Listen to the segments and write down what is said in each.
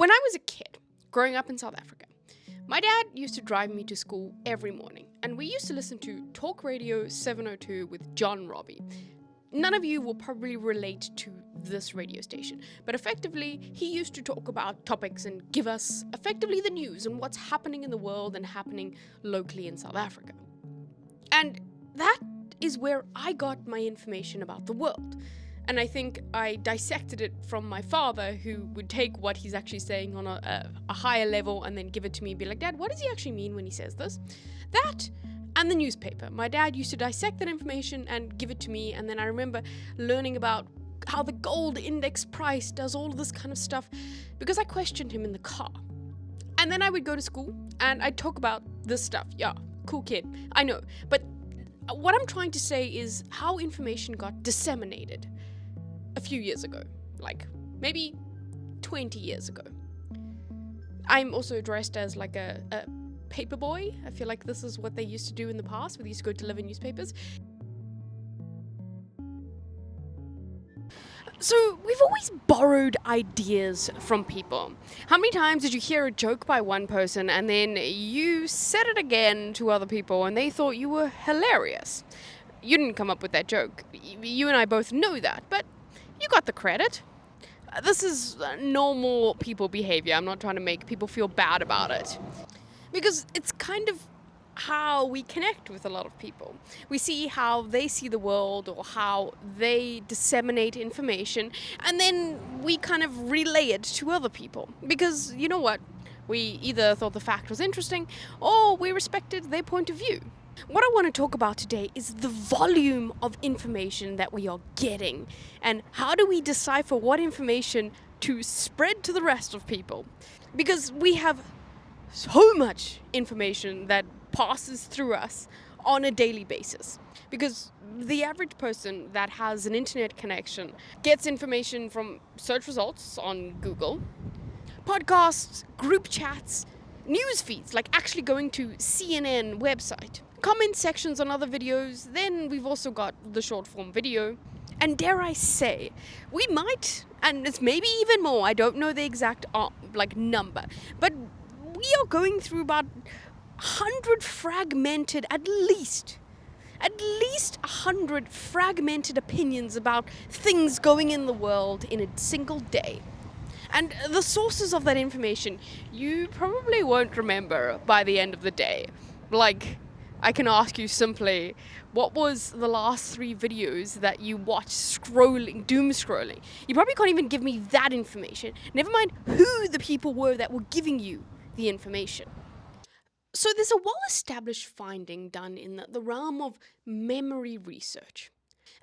When I was a kid, growing up in South Africa, my dad used to drive me to school every morning, and we used to listen to Talk Radio 702 with John Robbie. None of you will probably relate to this radio station, but effectively, he used to talk about topics and give us effectively the news and what's happening in the world and happening locally in South Africa. And that is where I got my information about the world. And I think I dissected it from my father, who would take what he's actually saying on a higher level and then give it to me and be like, Dad, what does he actually mean when he says this? That and the newspaper. My dad used to dissect that information and give it to me, and then I remember learning about how the gold index price does all of this kind of stuff because I questioned him in the car. And then I would go to school and I'd talk about this stuff. Yeah, cool kid, I know. But what I'm trying to say is how information got disseminated a few years ago, like maybe 20 years ago. I'm also dressed as like a paper boy. I feel like this is what they used to do in the past, where they used to go deliver newspapers. So we've always borrowed ideas from people. How many times did you hear a joke by one person and then you said it again to other people and they thought you were hilarious? You didn't come up with that joke. You and I both know that, but you got the credit. This is normal people behavior. I'm not trying to make people feel bad about it. Because it's kind of how we connect with a lot of people. We see how they see the world or how they disseminate information, and then we kind of relay it to other people. Because you know what? We either thought the fact was interesting or we respected their point of view. What I want to talk about today is the volume of information that we are getting, and how do we decipher what information to spread to the rest of people. Because we have so much information that passes through us on a daily basis. Because the average person that has an internet connection gets information from search results on Google, podcasts, group chats, news feeds, like actually going to CNN website, comment sections on other videos. Then we've also got the short form video. And dare I say, we might, and it's maybe even more, I don't know the exact number, but we are going through about 100 fragmented, at least 100 fragmented opinions about things going in the world in a single day. And the sources of that information, you probably won't remember by the end of the day. Like, I can ask you simply, what was the last 3 videos that you watched doom scrolling? You probably can't even give me that information. Never mind who the people were that were giving you the information. So there's a well-established finding done in the realm of memory research.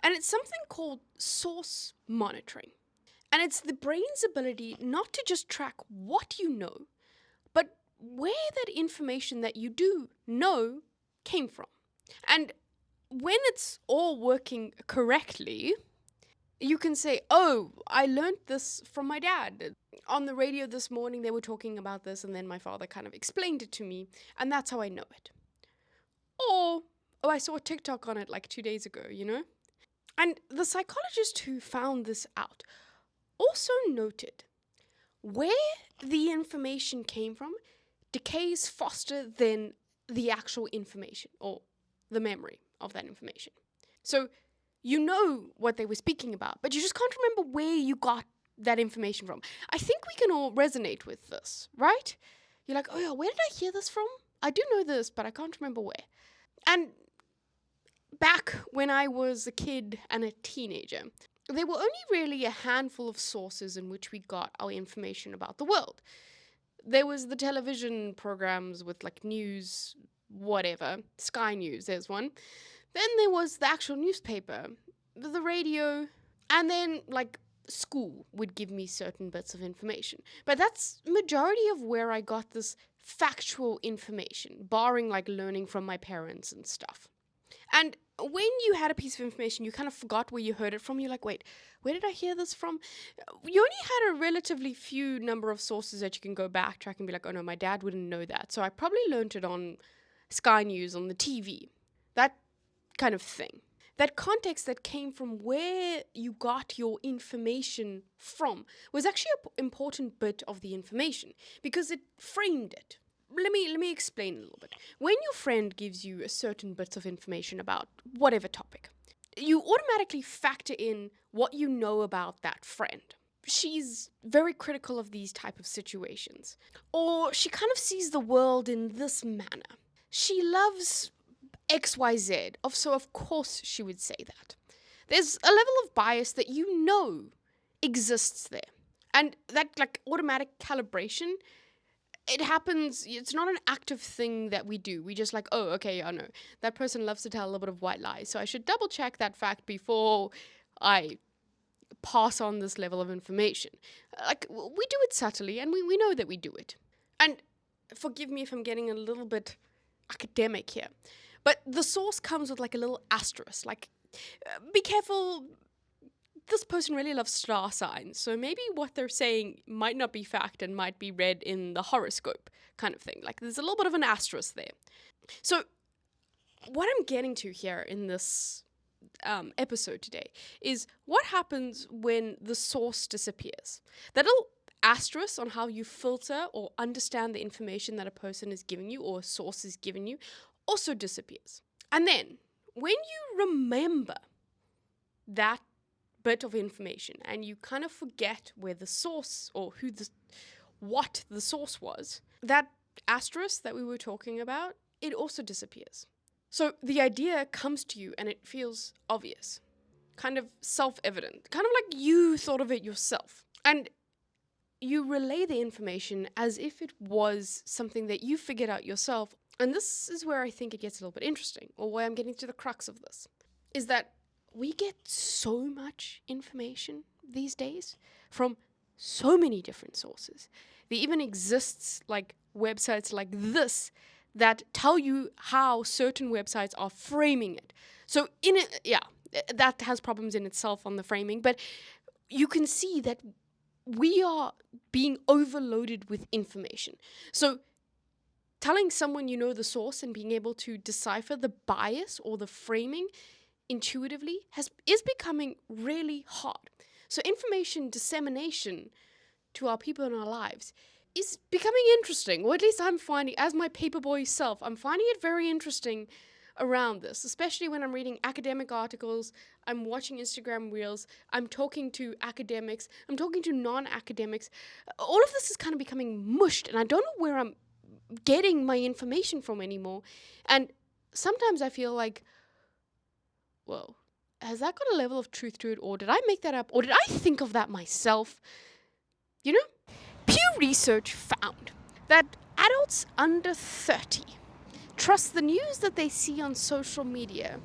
And it's something called source monitoring. And it's the brain's ability not to just track what you know, but where that information that you do know came from. And when it's all working correctly, you can say, oh, I learned this from my dad. On the radio this morning, they were talking about this, and then my father kind of explained it to me, and that's how I know it. Or, oh, I saw a TikTok on it like 2 days ago, you know? And the psychologist who found this out also noted where the information came from decays faster than the actual information or the memory of that information. So you know what they were speaking about, but you just can't remember where you got that information from. I think we can all resonate with this, right? You're like, oh yeah, where did I hear this from? I do know this, but I can't remember where. And back when I was a kid and a teenager, there were only really a handful of sources in which we got our information about the world. There was the television programs with like news, whatever, Sky News, there's one. Then there was the actual newspaper, the radio, and then like school would give me certain bits of information. But that's majority of where I got this factual information, barring like learning from my parents and stuff. And when you had a piece of information, you kind of forgot where you heard it from. You're like, wait, where did I hear this from? You only had a relatively few number of sources that you can go backtrack and be like, oh no, my dad wouldn't know that. So I probably learned it on Sky News, on the TV, that kind of thing. that context that came from where you got your information from was actually an important bit of the information because it framed it. Let me explain a little bit. When your friend gives you a certain bit of information about whatever topic, you automatically factor in what you know about that friend. She's very critical of these type of situations, or she kind of sees the world in this manner. She loves XYZ, so of course she would say that. There's a level of bias that you know exists there. And that like automatic calibration, it happens, it's not an active thing that we do. We just like, oh, okay, I know. That person loves to tell a little bit of white lies, so I should double check that fact before I pass on this level of information. Like, we do it subtly, and we know that we do it. And forgive me if I'm getting a little bit academic here, but the source comes with like a little asterisk, like, be careful, this person really loves star signs, so maybe what they're saying might not be fact and might be read in the horoscope kind of thing. Like, there's a little bit of an asterisk there. So what I'm getting to here in this episode today is what happens when the source disappears. That little asterisk on how you filter or understand the information that a person is giving you or a source is giving you also disappears. And then when you remember that bit of information and you kind of forget where the source or what the source was, that asterisk that we were talking about, it also disappears. So the idea comes to you and it feels obvious, kind of self-evident, kind of like you thought of it yourself. And you relay the information as if it was something that you figured out yourself. And this is where I think it gets a little bit interesting, or where I'm getting to the crux of this, is that we get so much information these days from so many different sources. There even exists like websites like this that tell you how certain websites are framing it. So in it, yeah, that has problems in itself on the framing, but you can see that we are being overloaded with information. So telling someone you know the source and being able to decipher the bias or the framing intuitively is becoming really hard. So information dissemination to our people in our lives is becoming interesting, or at least I'm finding, as my paperboy self, I'm finding it very interesting around this, especially when I'm reading academic articles, I'm watching Instagram reels, I'm talking to academics, I'm talking to non-academics. All of this is kind of becoming mushed, and I don't know where I'm getting my information from anymore. And sometimes I feel like, whoa, has that got a level of truth to it, or did I make that up, or did I think of that myself? You know? Pew Research found that adults under 30 trust the news that they see on social media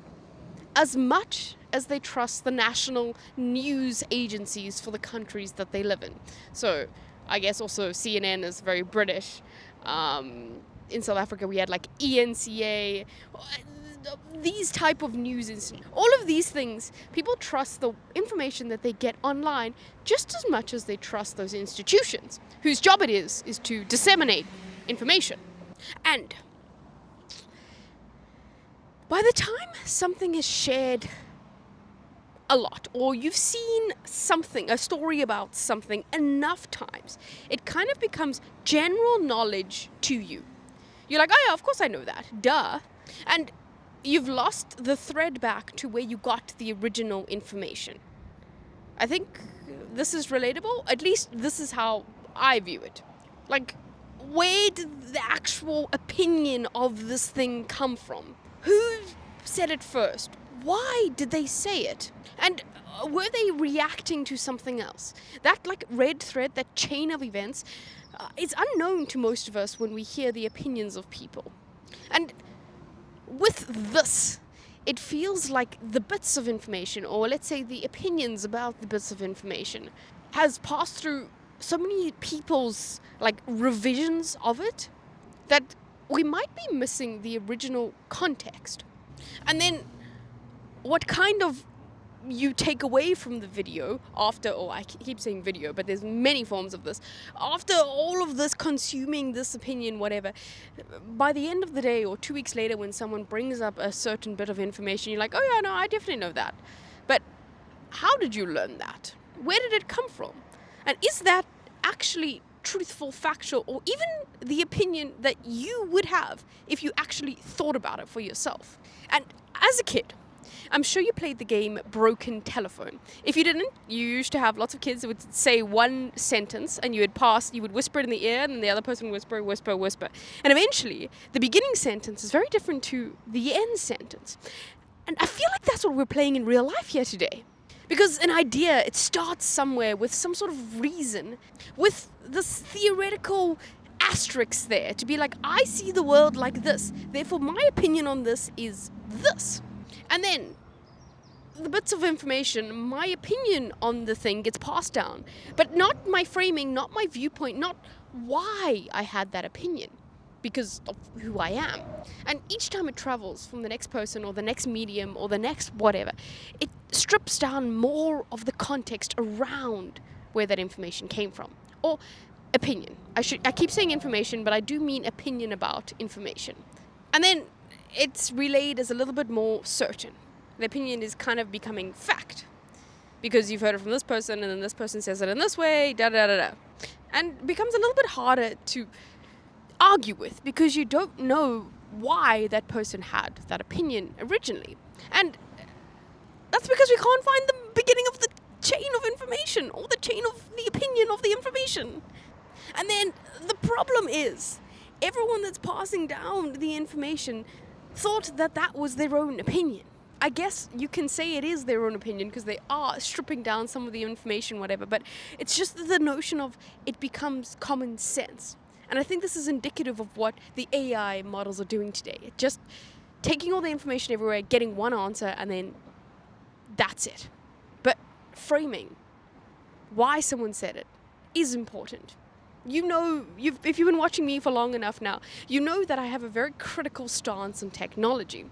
as much as they trust the national news agencies for the countries that they live in. So I guess also CNN is very British. In South Africa we had like ENCA, these type of news institutes. All of these things, people trust the information that they get online just as much as they trust those institutions, whose job it is to disseminate information. And by the time something is shared a lot, or you've seen something, a story about something enough times, it kind of becomes general knowledge to you. You're like, oh yeah, of course I know that, duh. And you've lost the thread back to where you got the original information. I think this is relatable. At least this is how I view it. Like, where did the actual opinion of this thing come from? Who said it first? Why did they say it? And were they reacting to something else? That like red thread, that chain of events, is unknown to most of us when we hear the opinions of people. And with this, it feels like the bits of information, or let's say the opinions about the bits of information, has passed through so many people's like revisions of it that we might be missing the original context. And then what kind of you take away from the video after, or I keep saying video, but there's many forms of this, after all of this consuming this opinion, whatever, by the end of the day or 2 weeks later when someone brings up a certain bit of information, you're like, oh yeah, no, I definitely know that. But how did you learn that? Where did it come from? And is that actually truthful, factual, or even the opinion that you would have if you actually thought about it for yourself? And as a kid, I'm sure you played the game Broken Telephone. If you didn't, you used to have lots of kids that would say one sentence and you would whisper it in the ear, and then the other person would whisper. And eventually, the beginning sentence is very different to the end sentence. And I feel like that's what we're playing in real life here today. Because an idea, it starts somewhere with some sort of reason, with this theoretical asterisk there to be like, I see the world like this, therefore my opinion on this is this. And then the bits of information, my opinion on the thing gets passed down, but not my framing, not my viewpoint, not why I had that opinion, because of who I am. And each time it travels from the next person or the next medium or the next whatever, it strips down more of the context around where that information came from. Or opinion. I keep saying information, but I do mean opinion about information. And then it's relayed as a little bit more certain. The opinion is kind of becoming fact, because you've heard it from this person and then this person says it in this way, and becomes a little bit harder to argue with, because you don't know why that person had that opinion originally. And that's because we can't find the beginning of the chain of information, or the chain of the opinion of the information. And then the problem is, everyone that's passing down the information thought that that was their own opinion. I guess you can say it is their own opinion because they are stripping down some of the information, whatever, but it's just the notion of it becomes common sense. And I think this is indicative of what the AI models are doing today. Just taking all the information everywhere, getting one answer, and then that's it. But framing why someone said it is important. You know, if you've been watching me for long enough now, you know that I have a very critical stance on technology.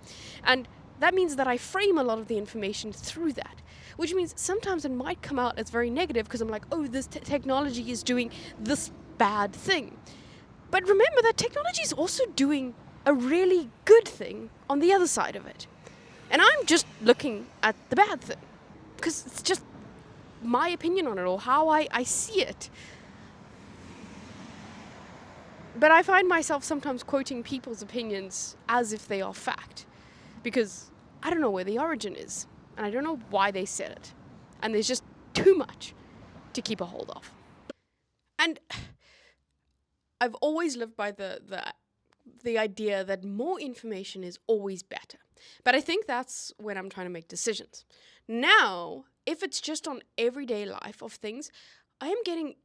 And that means that I frame a lot of the information through that, which means sometimes it might come out as very negative because I'm like, oh, this technology is doing this bad thing. But remember that technology is also doing a really good thing on the other side of it. And I'm just looking at the bad thing because it's just my opinion on it, or how I see it. But I find myself sometimes quoting people's opinions as if they are fact, because I don't know where the origin is, and I don't know why they said it, and there's just too much to keep a hold of. And I've always lived by the idea that more information is always better. But I think that's when I'm trying to make decisions. Now, if it's just on everyday life of things, I am getting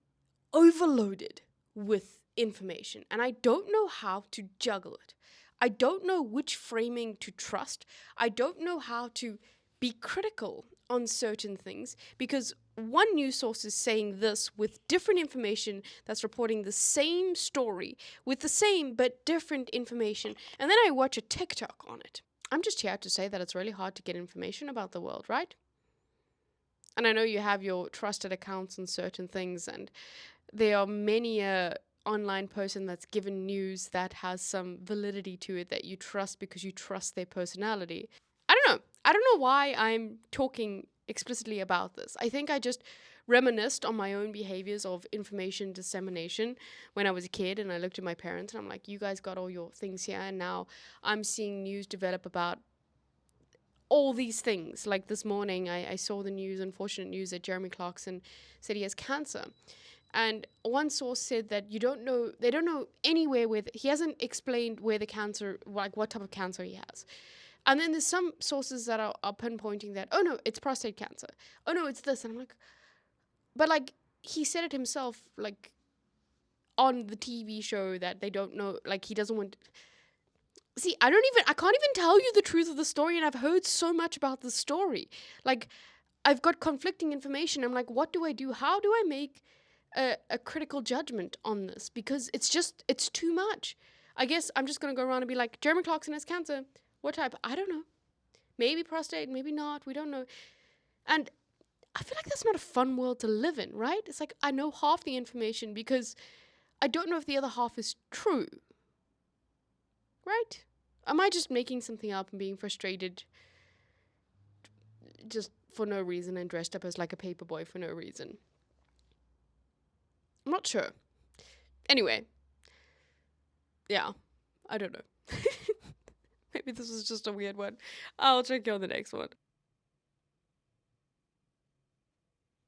overloaded with information, and I don't know how to juggle it. I don't know which framing to trust. I don't know how to be critical on certain things, because one news source is saying this with different information that's reporting the same story with the same but different information, and then I watch a TikTok on it. I'm just here to say that it's really hard to get information about the world, right? And I know you have your trusted accounts on certain things, and there are many online person that's given news that has some validity to it that you trust because you trust their personality. I don't know why I'm talking explicitly about this. I think I just reminisced on my own behaviors of information dissemination when I was a kid, and I looked at my parents and I'm like, you guys got all your things here, and now I'm seeing news develop about all these things. Like this morning I saw the news, unfortunate news, that Jeremy Clarkson said he has cancer. And one source said that they don't know anywhere where, he hasn't explained where the cancer, like what type of cancer he has. And then there's some sources that are pinpointing that, oh no, it's prostate cancer. Oh no, it's this. And I'm like, but like, he said it himself, like on the TV show, that they don't know, like he doesn't want, see, I can't even tell you the truth of the story, and I've heard so much about the story. Like, I've got conflicting information. I'm like, what do I do? How do I make a critical judgment on this? Because it's too much. I guess I'm just going to go around and be like, Jeremy Clarkson has cancer. What type? I don't know. Maybe prostate, maybe not. We don't know. And I feel like that's not a fun world to live in, right? It's like I know half the information because I don't know if the other half is true. Right? Am I just making something up and being frustrated just for no reason and dressed up as like a paperboy for no reason? I'm not sure. Anyway, yeah, I don't know. Maybe this was just a weird one. I'll check you on the next one.